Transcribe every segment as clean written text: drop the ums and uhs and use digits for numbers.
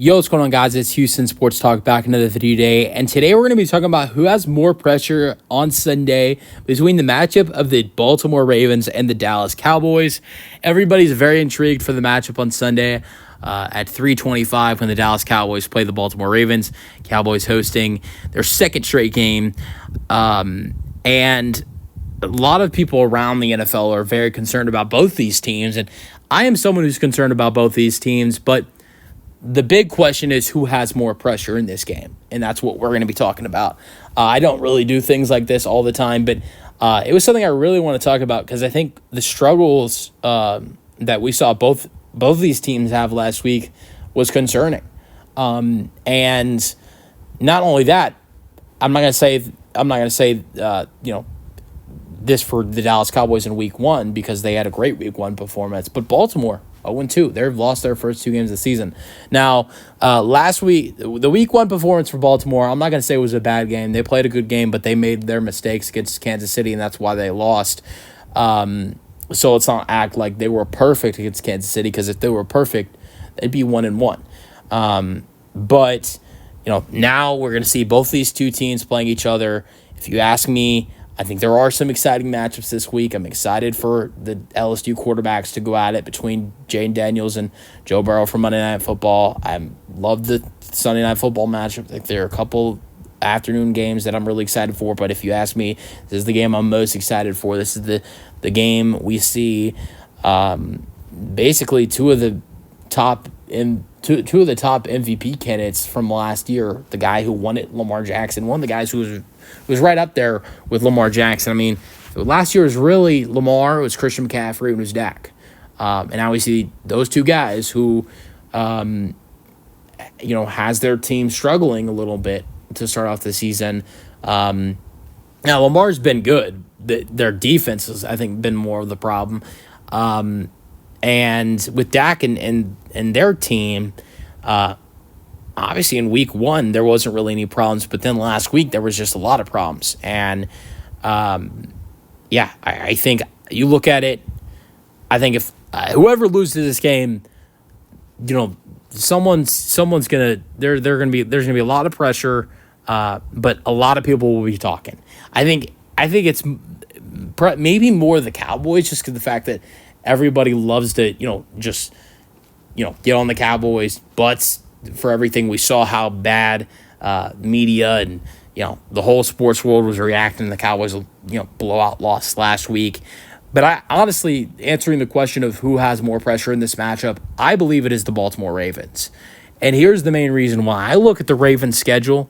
Yo, what's going on, guys? It's Houston Sports Talk back another video today. And today we're going to be talking about who has more pressure on Sunday between the matchup of the Baltimore Ravens and the Dallas Cowboys. Everybody's very intrigued for the matchup on Sunday at 3:25 when the Dallas Cowboys play the Baltimore Ravens. Cowboys hosting their second straight game. And a lot of people around the NFL are very concerned about both these teams. And I am someone who's concerned about both these teams, but the big question is who has more pressure in this game, and that's what we're going to be talking about. I don't really do things like this all the time, but it was something I really want to talk about because I think the struggles that we saw both these teams have last week was concerning. And not only that, I'm not going to say this for the Dallas Cowboys in Week 1 because they had a great Week 1 performance, but Baltimore 0-2. They've lost their first two games of the season. Now, last week, the Week 1 performance for Baltimore, I'm not going to say it was a bad game. They played a good game, but they made their mistakes against Kansas City, and that's why they lost. So let's not act like they were perfect against Kansas City, because if they were perfect, they'd be 1-1. But now we're going to see both these two teams playing each other. If you ask me, I think there are some exciting matchups this week. I'm excited for the LSU quarterbacks to go at it between Jane Daniels and Joe Burrow for Monday Night Football. I love the Sunday Night Football matchup. Like, there are a couple afternoon games that I'm really excited for, but if you ask me, this is the game I'm most excited for. This is the game we see basically two of the top MVP candidates from last year. The guy who won it, Lamar Jackson, one of the guys who was right up there with Lamar Jackson. I mean, last year was really Lamar, it was Christian McCaffrey, and it was Dak. And now we see those two guys who, has their team struggling a little bit to start off the season. Now, Lamar's been good. Their defense has, I think, been more of the problem. And with Dak and their team, obviously in Week 1 there wasn't really any problems, but then last week there was just a lot of problems. And I think you look at it, I think if whoever loses this game, there's gonna be a lot of pressure, but a lot of people will be talking. I think it's maybe more the Cowboys, just because the fact that everybody loves to, get on the Cowboys' butts for everything. We saw how bad media and, the whole sports world was reacting to the Cowboys' blowout loss last week. But I honestly, answering the question of who has more pressure in this matchup, I believe it is the Baltimore Ravens. And here's the main reason why. I look at the Ravens' schedule,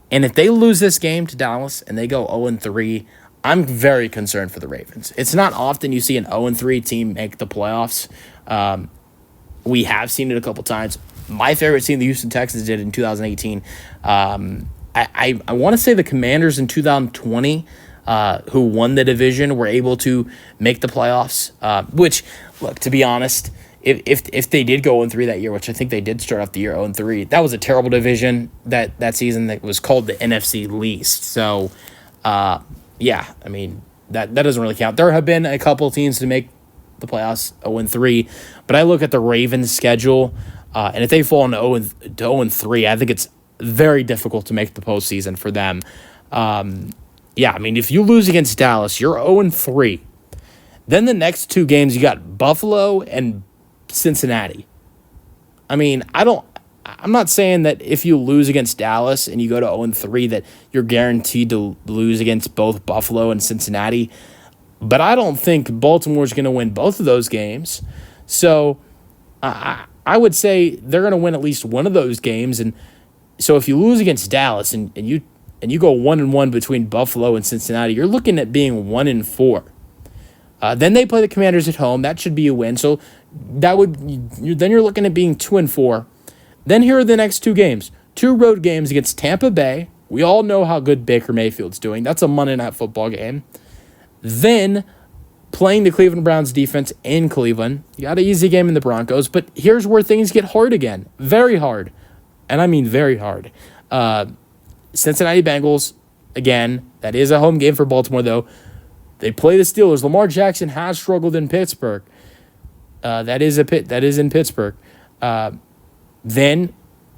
and if they lose this game to Dallas and they go 0-3, I'm very concerned for the Ravens. It's not often you see an 0-3 team make the playoffs. We have seen it a couple times. My favorite team, the Houston Texans, did in 2018. I want to say the Commanders in 2020, who won the division, were able to make the playoffs. Which, look, to be honest, if they did go 0-3 that year, which I think they did start off the year 0-3, that was a terrible division that season. That was called the NFC least. So, yeah, I memean, that doesn't really count. There have been a couple teams to make the playoffs 0-3, but I look at the Ravens' schedule, and if they fall into 0-3, I think it's very difficult to make the postseason for them. I mean, if you lose against Dallas, you're 0-3. Then the next two games, you got Buffalo and Cincinnati. I mean, I'm not saying that if you lose against Dallas and you go to 0-3 that you're guaranteed to lose against both Buffalo and Cincinnati, but I don't think Baltimore's going to win both of those games. So I would say they're going to win at least one of those games. And so if you lose against Dallas and you go 1-1 between Buffalo and Cincinnati, you're looking at being 1-4. Then they play the Commanders at home. That should be a win. So then you're looking at being 2-4. Then here are the next two games. Two road games against Tampa Bay. We all know how good Baker Mayfield's doing. That's a Monday Night Football game. Then playing the Cleveland Browns defense in Cleveland. You got an easy game in the Broncos, but here's where things get hard again. Very hard. And I mean very hard. Cincinnati Bengals, again, that is a home game for Baltimore, though. They play the Steelers. Lamar Jackson has struggled in Pittsburgh. That is in Pittsburgh. Then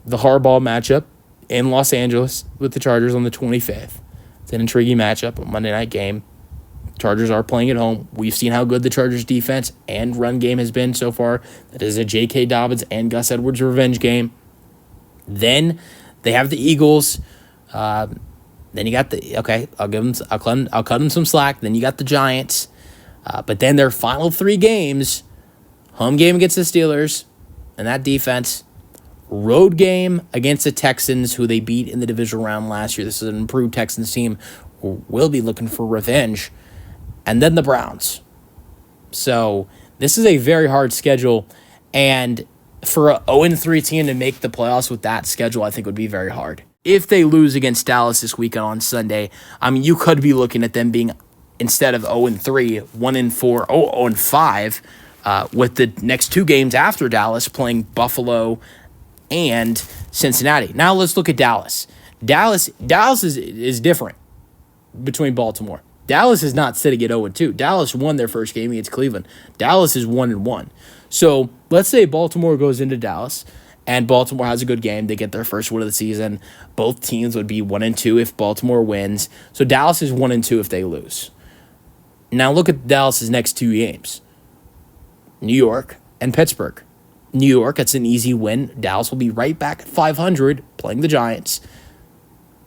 the Harbaugh matchup in Los Angeles with the Chargers on the 25th. It's an intriguing matchup, a Monday night game. Chargers are playing at home. We've seen how good the Chargers defense and run game has been so far. That is a J.K. Dobbins and Gus Edwards revenge game. Then they have the Eagles. Then you got I'll cut them some slack. Then you got the Giants. But then their final 3 games, home game against the Steelers and that defense, road game against the Texans, who they beat in the divisional round last year. This is an improved Texans team who will be looking for revenge. And then the Browns. So this is a very hard schedule. And for a 0-3 team to make the playoffs with that schedule, I think would be very hard. If they lose against Dallas this weekend on Sunday, I mean, you could be looking at them being, instead of 0-3, 1-4, 0-5, with the next 2 games after Dallas playing Buffalo and Cincinnati. Now let's look at Dallas. Dallas is different between Baltimore. Dallas is not sitting at 0-2. Dallas won their first game against Cleveland. Dallas is 1-1. So let's say Baltimore goes into Dallas and Baltimore has a good game. They get their first win of the season. Both teams would be 1-2 if Baltimore wins. So Dallas is 1-2 if they lose. Now look at Dallas's next 2 games. New York and Pittsburgh. New York, that's an easy win. Dallas will be right back at 500 playing the Giants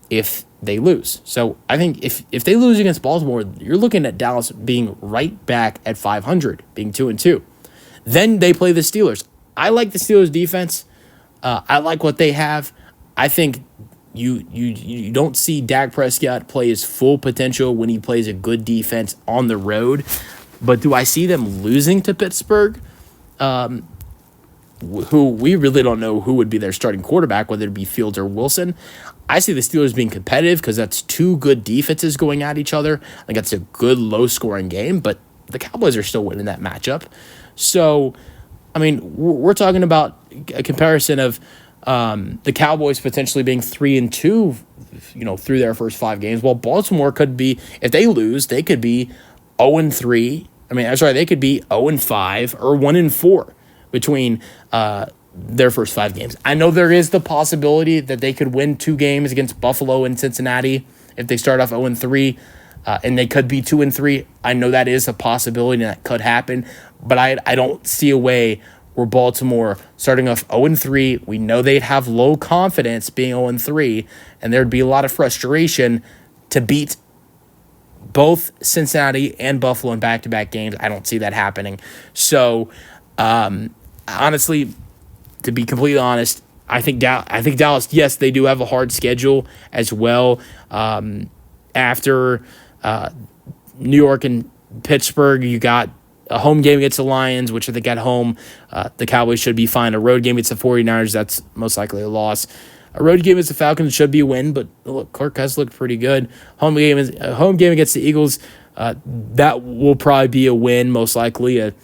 if they lose. So I think if they lose against Baltimore, you're looking at Dallas being right back at 500, being 2-2. Then they play the Steelers. I like the Steelers defense. I like what they have. I think you don't see Dak Prescott play his full potential when he plays a good defense on the road. But do I see them losing to Pittsburgh? Who we really don't know who would be their starting quarterback, whether it be Fields or Wilson. I see the Steelers being competitive because that's 2 good defenses going at each other. I think that's a good low-scoring game, but the Cowboys are still winning that matchup. So, I mean, we're talking about a comparison of the Cowboys potentially being 3-2, through their first 5 games, while Baltimore could be, if they lose, they could be 0-3. They could be 0-5 or 1-4 between their first 5 games. I know there is the possibility that they could win 2 games against Buffalo and Cincinnati if they start off 0-3, and they could be 2-3. I know that is a possibility and that could happen, but I don't see a way where Baltimore starting off 0-3, we know they'd have low confidence being 0-3, and there'd be a lot of frustration to beat both Cincinnati and Buffalo in back-to-back games. I don't see that happening. So, honestly, to be completely honest, I think Dallas, yes, they do have a hard schedule as well. After New York and Pittsburgh, you got a home game against the Lions, which I think at home the Cowboys should be fine. A road game against the 49ers, that's most likely a loss. A road game against the Falcons should be a win, but look, Kirk has looked pretty good. Home game against the Eagles, that will probably be a win, most likely. A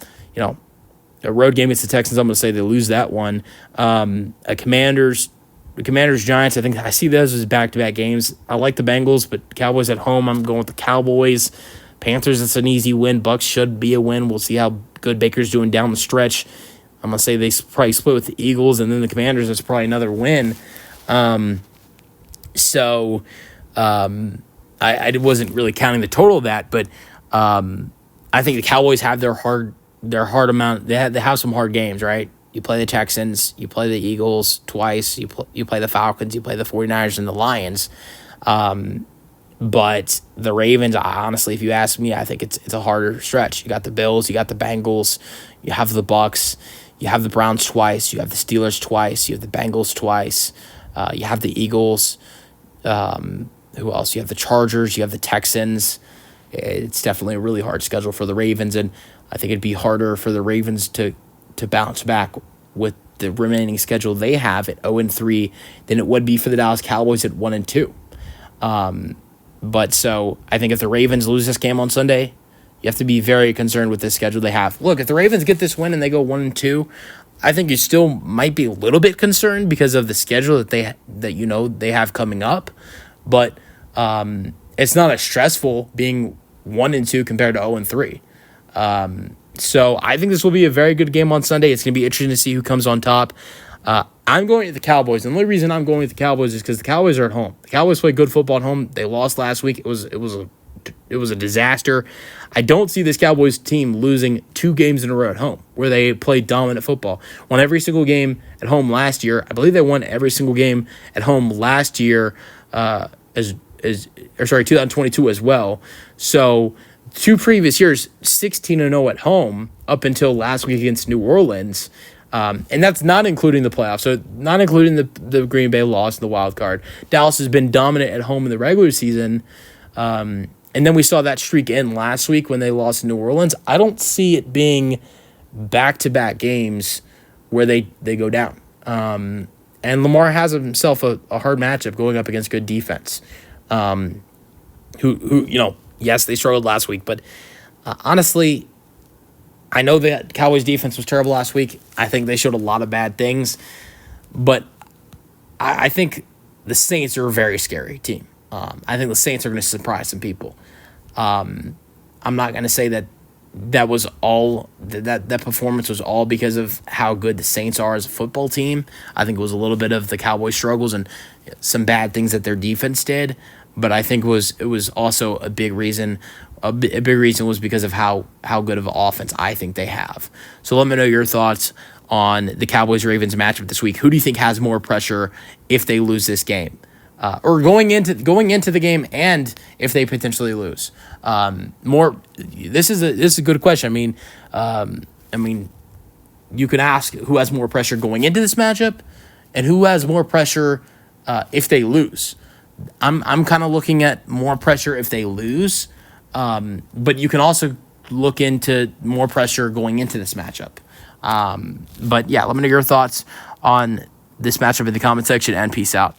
road game against the Texans, I'm going to say they lose that one. The Commanders Giants, I see those as back-to-back games. I like the Bengals, but Cowboys at home, I'm going with the Cowboys. Panthers, it's an easy win. Bucks should be a win. We'll see how good Baker's doing down the stretch. I'm going to say they probably split with the Eagles, and then the Commanders, it's probably another win. I wasn't really counting the total of that, but I think the Cowboys have their hard amount. They have some hard games, right? You play the Texans, you play the Eagles twice, you play the Falcons, you play the 49ers and the Lions. But the Ravens, honestly, if you ask me, I think it's a harder stretch. You got the Bills, you got the Bengals, you have the Bucks, you have the Browns twice, you have the Steelers twice, you have the Bengals twice, you have the Eagles. Who else? You have the Chargers, you have the Texans. It's definitely a really hard schedule for the Ravens, and I think it'd be harder for the Ravens to bounce back with the remaining schedule they have at 0-3 than it would be for the Dallas Cowboys at 1-2. But so I think if the Ravens lose this game on Sunday, you have to be very concerned with the schedule they have. Look, if the Ravens get this win and they go 1-2, I think you still might be a little bit concerned because of the schedule that they have coming up. But it's not as stressful being 1-2 compared to 0-3. So I think this will be a very good game on Sunday. It's going to be interesting to see who comes on top. I'm going to the Cowboys. And the only reason I'm going with the Cowboys is because the Cowboys are at home. The Cowboys play good football at home. They lost last week. It was a disaster. I don't see this Cowboys team losing 2 games in a row at home where they played dominant football. Won every single game at home last year. I believe they won every single game at home last year, 2022 as well. So 2 previous years, 16-0 at home up until last week against New Orleans. And that's not including the playoffs. So not including the Green Bay loss in the wild card. Dallas has been dominant at home in the regular season. And then we saw that streak end last week when they lost to New Orleans. I don't see it being back-to-back games where they go down. And Lamar has himself a hard matchup going up against good defense. Yes, they struggled last week, but honestly, I know that Cowboys defense was terrible last week. I think they showed a lot of bad things, but I think the Saints are a very scary team. I think the Saints are going to surprise some people. I'm not going to say that was all that performance was all because of how good the Saints are as a football team. I think it was a little bit of the Cowboys' struggles and some bad things that their defense did. But I think it was also a big reason. A big reason was because of how good of an offense I think they have. So let me know your thoughts on the Cowboys-Ravens matchup this week. Who do you think has more pressure if they lose this game? Or going into the game, and if they potentially lose, This is a good question. I mean, you can ask who has more pressure going into this matchup, and who has more pressure if they lose. I'm kind of looking at more pressure if they lose, but you can also look into more pressure going into this matchup. But yeah, let me know your thoughts on this matchup in the comment section, and peace out.